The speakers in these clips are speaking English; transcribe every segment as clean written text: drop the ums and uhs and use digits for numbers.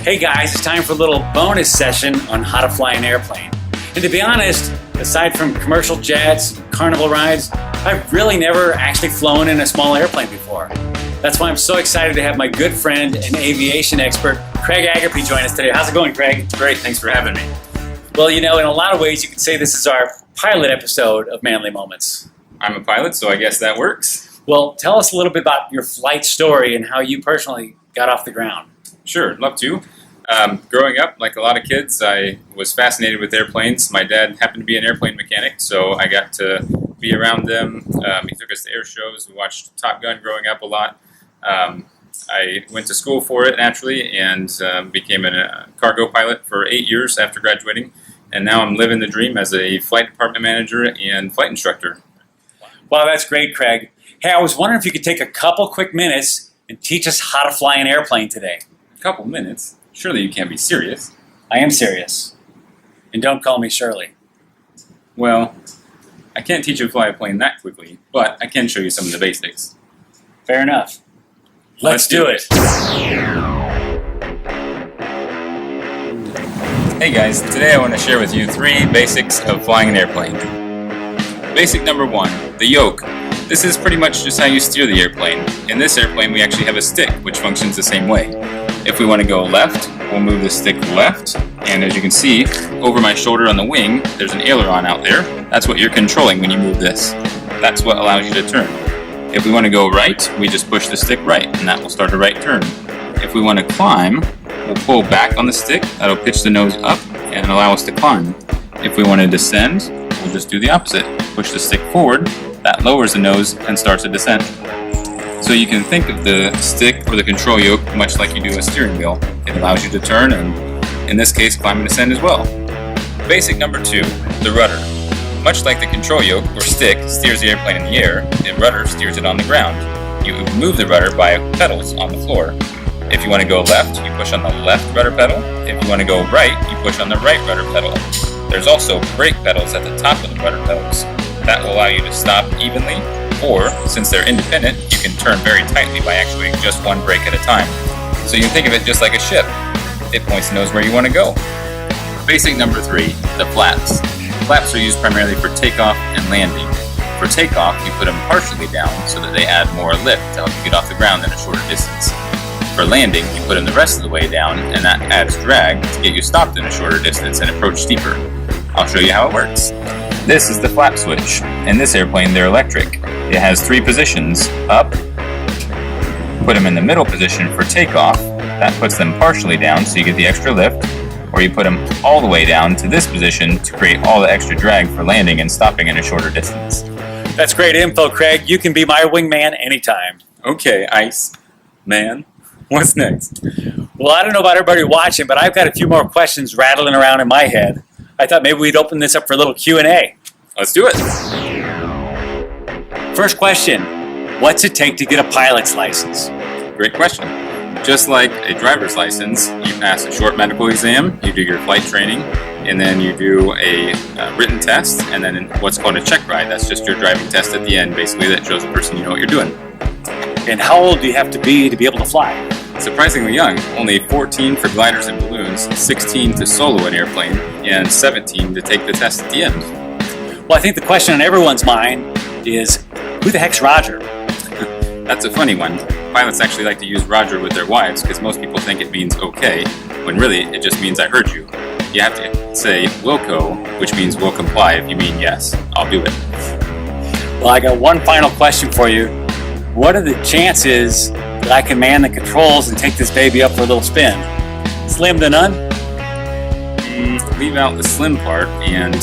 Hey guys, it's time for a little bonus session on how to fly an airplane. And to be honest, aside from commercial jets, carnival rides, I've really never actually flown in a small airplane before. That's why I'm so excited to have my good friend and aviation expert, Craig Agapie, join us today. How's it going, Craig? Great, thanks for having me. Well, you know, in a lot of ways, you could say this is our pilot episode of Manly Moments. I'm a pilot, so I guess that works. Well, tell us a little bit about your flight story and how you personally got off the ground. Sure, love to. Growing up, like a lot of kids, I was fascinated with airplanes. My dad happened to be an airplane mechanic, so I got to be around them. He took us to air shows. We watched Top Gun growing up a lot. I went to school for it, naturally, and became a cargo pilot for 8 years after graduating. And now I'm living the dream as a flight department manager and flight instructor. Wow, that's great, Craig. Hey, I was wondering if you could take a couple quick minutes and teach us how to fly an airplane today. A couple minutes? Surely you can't be serious. I am serious. And don't call me Shirley. Well, I can't teach you to fly a plane that quickly, but I can show you some of the basics. Fair enough. Let's do it. Hey guys, today I want to share with you 3 basics of flying an airplane. Basic number 1, the yoke. This is pretty much just how you steer the airplane. In this airplane we actually have a stick, which functions the same way. If we want to go left, we'll move the stick left, and as you can see, over my shoulder on the wing, there's an aileron out there. That's what you're controlling when you move this. That's what allows you to turn. If we want to go right, we just push the stick right, and that will start a right turn. If we want to climb, we'll pull back on the stick. That'll pitch the nose up and allow us to climb. If we want to descend, we'll just do the opposite. Push the stick forward, that lowers the nose and starts a descent. So you can think of the stick or the control yoke much like you do a steering wheel. It allows you to turn and, in this case, climb and descend as well. Basic number 2, the rudder. Much like the control yoke or stick steers the airplane in the air, the rudder steers it on the ground. You move the rudder by pedals on the floor. If you want to go left, you push on the left rudder pedal. If you want to go right, you push on the right rudder pedal. There's also brake pedals at the top of the rudder pedals. That will allow you to stop evenly, or, since they're independent, you can turn very tightly by actuating just one brake at a time. So you can think of it just like a ship. It points and knows where you want to go. Basic number 3, the flaps. Flaps are used primarily for takeoff and landing. For takeoff, you put them partially down so that they add more lift to help you get off the ground in a shorter distance. For landing, you put them the rest of the way down, and that adds drag to get you stopped in a shorter distance and approach steeper. I'll show you how it works. This is the flap switch. In this airplane, they're electric. It has 3 positions: up, put them in the middle position for takeoff. That puts them partially down so you get the extra lift. Or you put them all the way down to this position to create all the extra drag for landing and stopping in a shorter distance. That's great info, Craig. You can be my wingman anytime. Okay, Ice Man. What's next? Well, I don't know about everybody watching, but I've got a few more questions rattling around in my head. I thought maybe we'd open this up for a little Q&A. Let's do it. First question, what's it take to get a pilot's license? Great question. Just like a driver's license, you pass a short medical exam, you do your flight training, and then you do a written test, and then what's called a check ride. That's just your driving test at the end, basically, that shows the person you know what you're doing. And how old do you have to be able to fly? Surprisingly young, only 14 for gliders and balloons, 16 to solo an airplane, and 17 to take the test at the end. Well, I think the question on everyone's mind is, who the heck's Roger? That's a funny one. Pilots actually like to use Roger with their wives because most people think it means okay, when really it just means I heard you. You have to say Wilco, which means will comply if you mean yes, I'll do it. Well, I got one final question for you. What are the chances that I can man the controls and take this baby up for a little spin? Slim to none? Leave out the slim part, and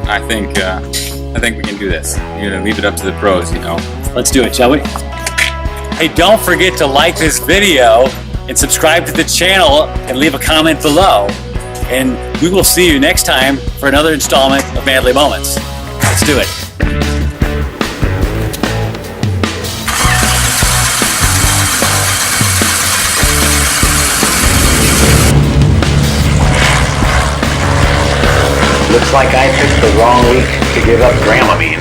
I think we can do this. You're gonna leave it up to the pros, you know. Let's do it, shall we? Hey, don't forget to like this video and subscribe to the channel and leave a comment below. And we will see you next time for another installment of Manly Moments. Let's do it. Looks like I picked the wrong week to give up Dramamine.